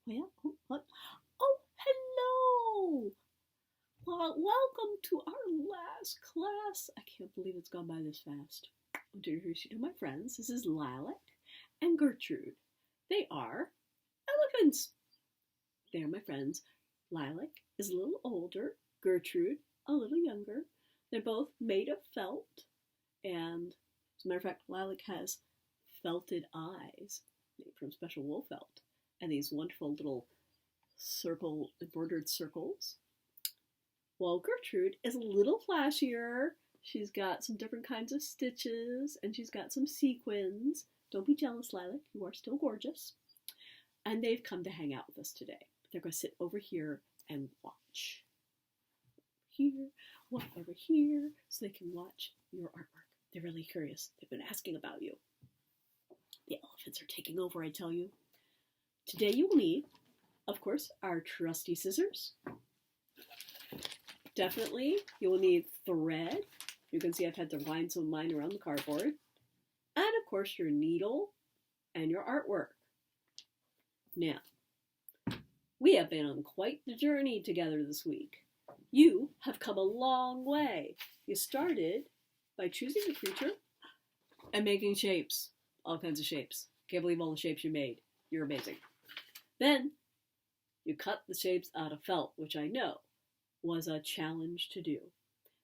Well, oh, what? Oh, hello! Well, welcome to our last class. I can't believe it's gone by this fast. I'll introduce you to my friends. This is Lilac and Gertrude. They are elephants. They are my friends. Lilac is a little older, Gertrude a little younger. They're both made of felt, and as a matter of fact, Lilac has felted eyes made from special wool felt, and these wonderful little circle embroidered circles. While Gertrude is a little flashier. She's got some different kinds of stitches and she's got some sequins. Don't be jealous, Lilac. You are still gorgeous. And they've come to hang out with us today. They're going to sit over here and watch. Here, walk over here, so they can watch your artwork. They're really curious. They've been asking about you. The elephants are taking over, I tell you. Today you will need, of course, our trusty scissors. Definitely, you will need thread. You can see I've had to wind some of mine around the cardboard. And of course, your needle and your artwork. Now, we have been on quite the journey together this week. You have come a long way. You started by choosing the creature and making shapes. All kinds of shapes. Can't believe all the shapes you made. You're amazing. Then, you cut the shapes out of felt, which I know was a challenge to do.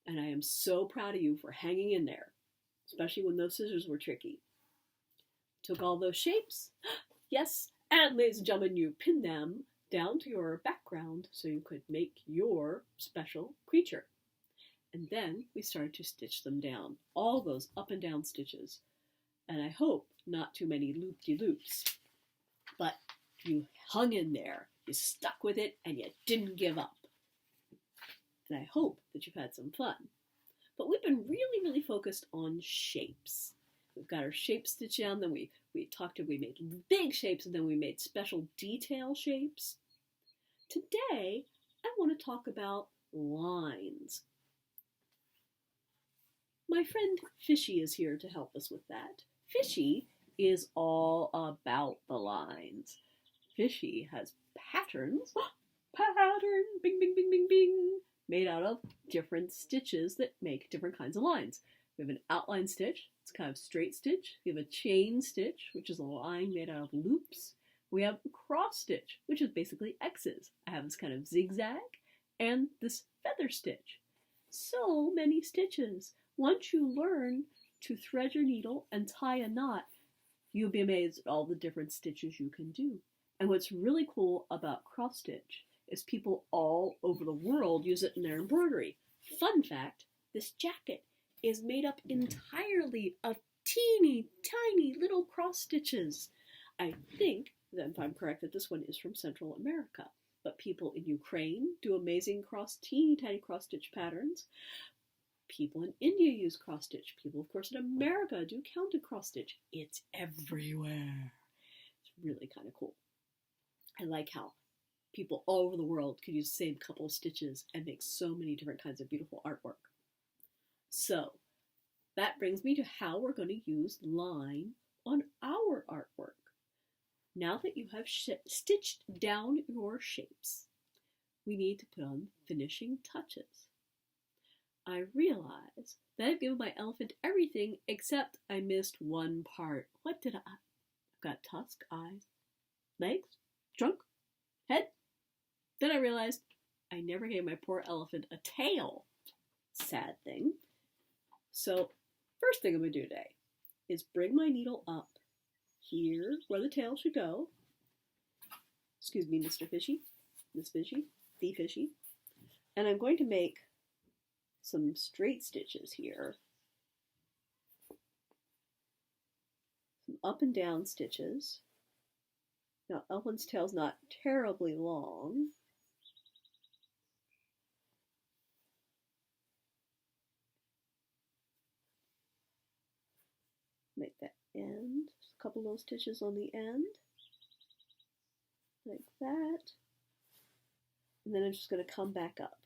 And I am so proud of you for hanging in there, especially when those scissors were tricky. Took all those shapes, yes, and ladies and gentlemen, you pinned them down to your background so you could make your special creature. And then we started to stitch them down, all those up and down stitches. And I hope not too many loop-de-loops, but you hung in there, you stuck with it, and you didn't give up. And I hope that you've had some fun. But we've been really focused on shapes. We've got our shape stitch down, then we made big shapes, and then we made special detail shapes. Today, I want to talk about lines. My friend Fishy is here to help us with that. Fishy is all about the lines. Fishy has patterns, pattern, bing, bing, bing, bing, bing, made out of different stitches that make different kinds of lines. We have an outline stitch, it's kind of straight stitch. We have a chain stitch, which is a line made out of loops. We have a cross stitch, which is basically X's. I have this kind of zigzag and this feather stitch. So many stitches. Once you learn to thread your needle and tie a knot, you'll be amazed at all the different stitches you can do. And what's really cool about cross stitch is people all over the world use it in their embroidery. Fun fact, this jacket is made up entirely of teeny tiny little cross stitches. I think, if I'm correct, that this one is from Central America. But people in Ukraine do amazing teeny tiny cross stitch patterns. People in India use cross stitch. People, of course, in America do counted cross stitch. It's everywhere. It's really kind of cool. I like how people all over the world could use the same couple of stitches and make so many different kinds of beautiful artwork. So that brings me to how we're going to use line on our artwork. Now that you have stitched down your shapes, we need to put on finishing touches. I realize that I've given my elephant everything except I missed one part. What did I've got tusk, eyes, legs, trunk, head. Then I realized I never gave my poor elephant a tail. Sad thing. So, first thing I'm going to do today is bring my needle up here where the tail should go. Excuse me, Mr. Fishy, Miss Fishy, the Fishy. And I'm going to make some straight stitches here. Some up and down stitches. Now, elephant's tail's not terribly long. Make that end. Just a couple of those stitches on the end. Like that. And then I'm just going to come back up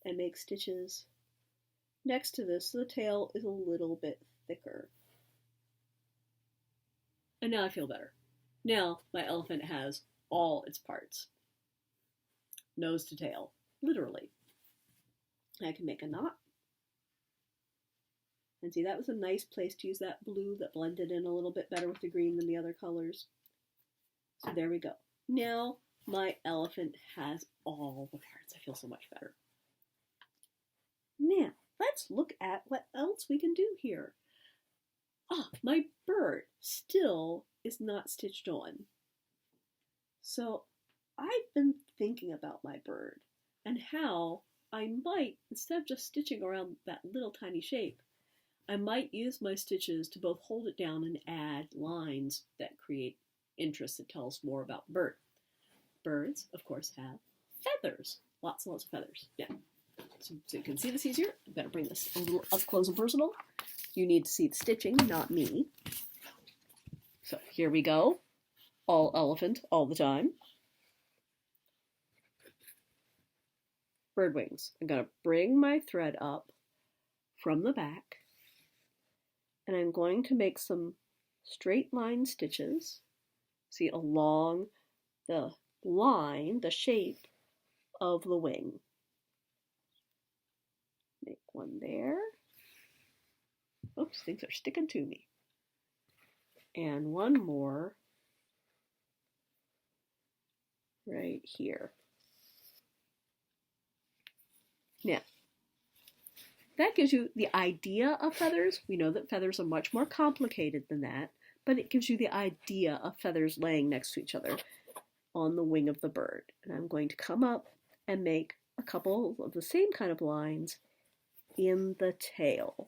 and make stitches next to this so the tail is a little bit thicker. And now I feel better. Now my elephant has all its parts, nose to tail, literally. I can make a knot. And see, that was a nice place to use that blue that blended in a little bit better with the green than the other colors. So there we go. Now my elephant has all the parts. I feel so much better. Now, let's look at what else we can do here. My bird still is not stitched on. So I've been thinking about my bird and how I might, instead of just stitching around that little tiny shape, I might use my stitches to both hold it down and add lines that create interest that tell us more about the bird. Birds, of course, have feathers. Lots and lots of feathers. Yeah. So you can see this easier. I better bring this a little up close and personal. You need to see the stitching, not me. So here we go. All elephant, all the time. Bird wings. I'm going to bring my thread up from the back, and I'm going to make some straight line stitches. See, along the line, the shape of the wing. Make one there. Oops, things are sticking to me. And one more right here. Now, that gives you the idea of feathers. We know that feathers are much more complicated than that, but it gives you the idea of feathers laying next to each other on the wing of the bird. And I'm going to come up and make a couple of the same kind of lines in the tail.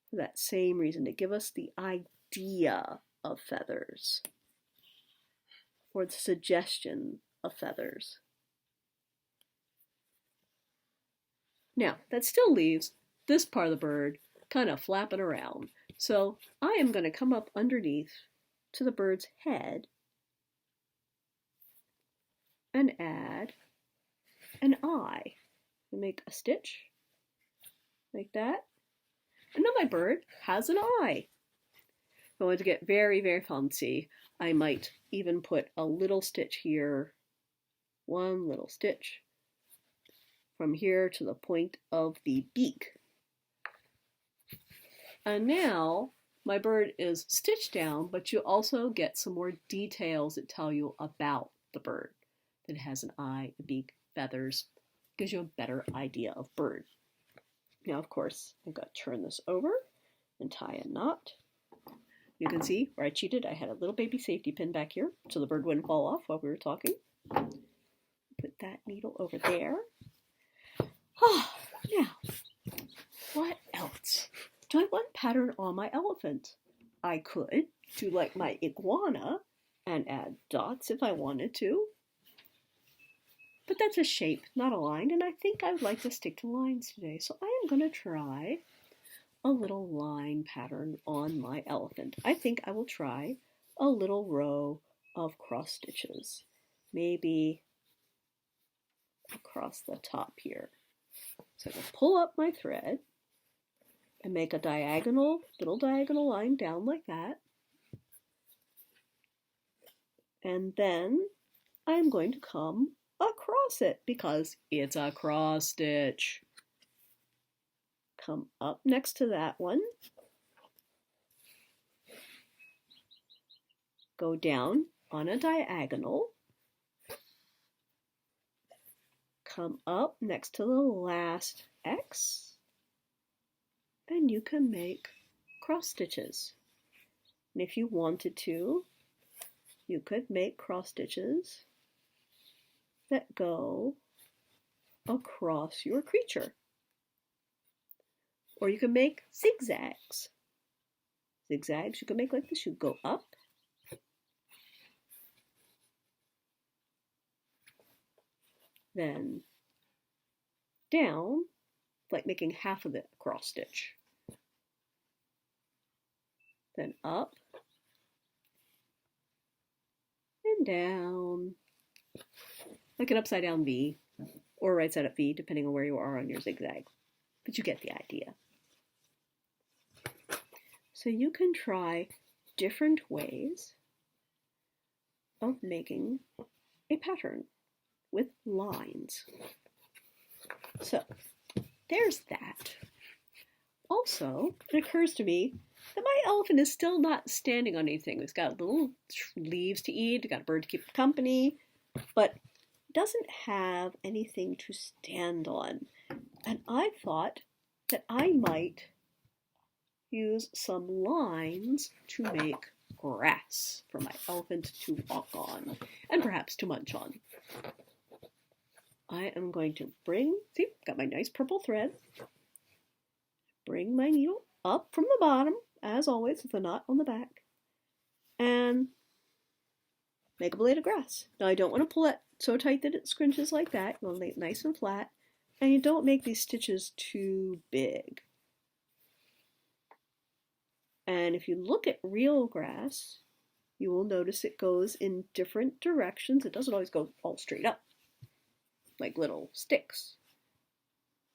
For that same reason, to give us the idea of feathers, or the suggestion of feathers. Now, that still leaves this part of the bird kind of flapping around. So I am going to come up underneath to the bird's head and add an eye. And make a stitch like that. And now my bird has an eye. If I want to get very, very fancy, I might even put a little stitch here, one little stitch from here to the point of the beak. And now my bird is stitched down, but you also get some more details that tell you about the bird. That it has an eye, a beak, feathers. Gives you a better idea of bird. Now, of course, I've got to turn this over and tie a knot. You can see where I cheated. I had a little baby safety pin back here so the bird wouldn't fall off while we were talking. Put that needle over there. Now, what else? Do I want pattern on my elephant? I could do like my iguana and add dots if I wanted to. But that's a shape, not a line, and I think I would like to stick to lines today. So I am going to try a little line pattern on my elephant. I think I will try a little row of cross stitches, maybe across the top here. So I'm going to pull up my thread and make a diagonal, little diagonal line down like that. And then I'm going to come across it because it's a cross stitch. Come up next to that one. Go down on a diagonal. Come up next to the last X. And you can make cross stitches. And if you wanted to, you could make cross stitches that go across your creature. Or you can make zigzags. Zigzags you can make like this. You go up, then down, like making half of it a cross stitch. Then up and down, like an upside down V or right side up V, depending on where you are on your zigzag. But you get the idea. So you can try different ways of making a pattern with lines. So there's that. Also, it occurs to me that my elephant is still not standing on anything. It's got little leaves to eat, got a bird to keep company, but doesn't have anything to stand on. And I thought that I might use some lines to make grass for my elephant to walk on and perhaps to munch on. I am going to see, got my nice purple thread, bring my needle up from the bottom, as always, with a knot on the back, and make a blade of grass. Now, I don't want to pull it so tight that it scrunches like that. You want to lay it nice and flat, and you don't make these stitches too big. And if you look at real grass, you will notice it goes in different directions. It doesn't always go all straight up, like little sticks.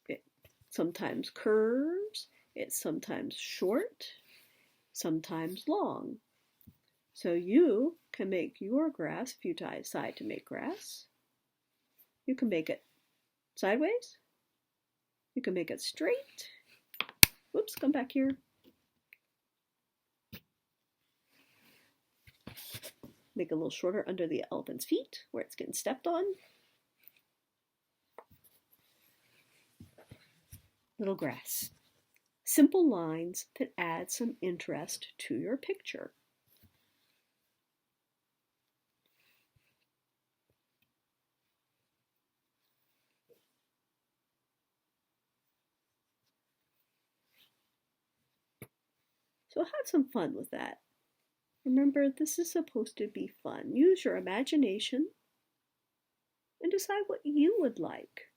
It sometimes curves, it's sometimes short, sometimes long. So you can make your grass, if you decide to make grass, you can make it sideways, you can make it straight. Whoops, come back here. Make it a little shorter under the elephant's feet where it's getting stepped on. Little grass. Simple lines that add some interest to your picture. So have some fun with that. Remember, this is supposed to be fun. Use your imagination and decide what you would like.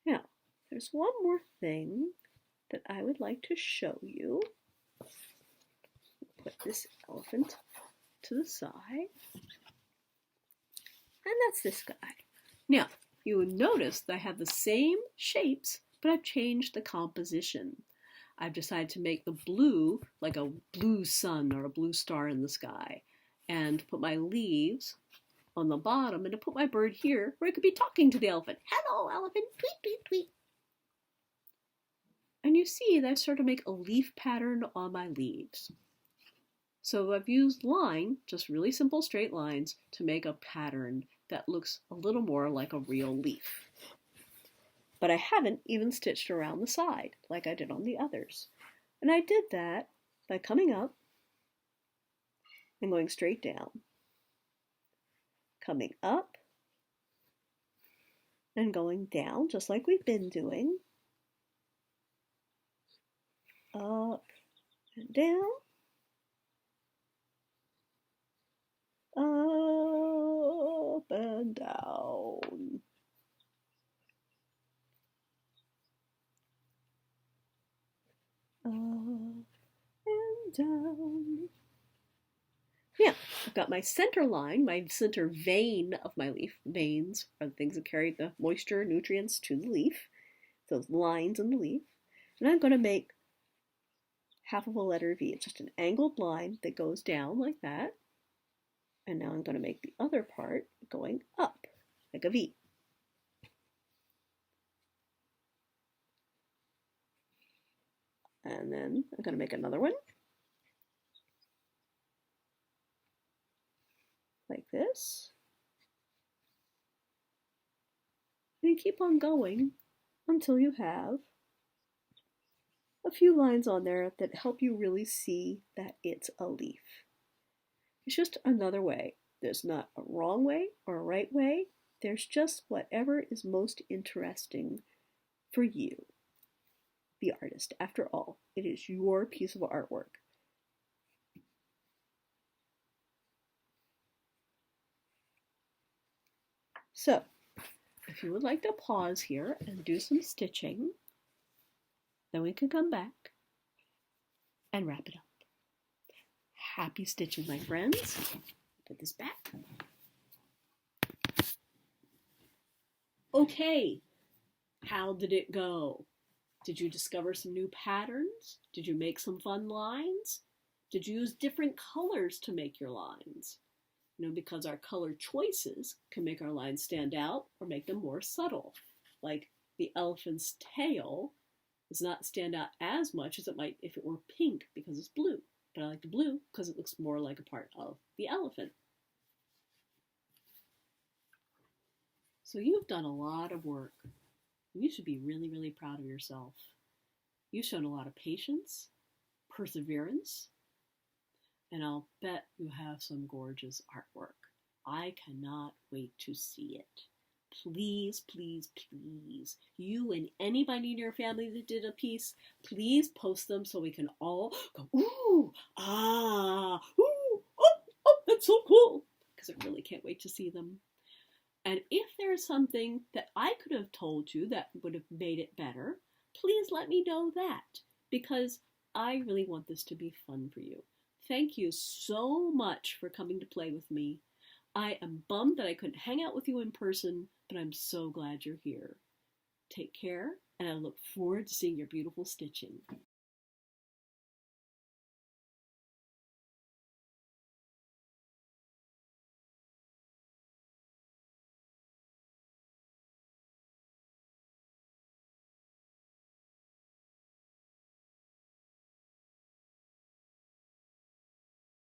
Now, there's one more thing that I would like to show you. Put this elephant to the side. And that's this guy. Now, you will notice that I have the same shapes, but I've changed the composition. I've decided to make the blue like a blue sun or a blue star in the sky, and put my leaves on the bottom, and to put my bird here where it could be talking to the elephant. Hello, elephant, tweet, tweet, tweet. And you see that I started to make a leaf pattern on my leaves. So I've used line, just really simple straight lines, to make a pattern that looks a little more like a real leaf. But I haven't even stitched around the side like I did on the others. And I did that by coming up and going straight down. Coming up and going down, just like we've been doing. Up and down. Up and down. Up and down. Yeah, I've got my center line, my center vein of my leaf. Veins are the things that carry the moisture, nutrients to the leaf. Those lines in the leaf. And I'm going to make half of a letter V. It's just an angled line that goes down like that. And now I'm going to make the other part going up, like a V. And then I'm going to make another one, like this. And you keep on going until you have a few lines on there that help you really see that it's a leaf. It's just another way. There's not a wrong way or a right way. There's just whatever is most interesting for you, the artist. After all, it is your piece of artwork. So, if you would like to pause here and do some stitching, then we can come back and wrap it up. Happy stitching, my friends. Put this back. Okay, how did it go? Did you discover some new patterns? Did you make some fun lines? Did you use different colors to make your lines? Because our color choices can make our lines stand out or make them more subtle. Like the elephant's tail does not stand out as much as it might if it were pink because it's blue. But I like the blue because it looks more like a part of the elephant. So you've done a lot of work. You should be really, really proud of yourself. You've shown a lot of patience, perseverance, and I'll bet you have some gorgeous artwork. I cannot wait to see it. Please, please, please, you and anybody in your family that did a piece, please post them so we can all go, ooh, ah, ooh, oh, that's so cool, because I really can't wait to see them. And if there's something that I could have told you that would have made it better, please let me know that, because I really want this to be fun for you. Thank you so much for coming to play with me. I am bummed that I couldn't hang out with you in person, but I'm so glad you're here. Take care, and I look forward to seeing your beautiful stitching.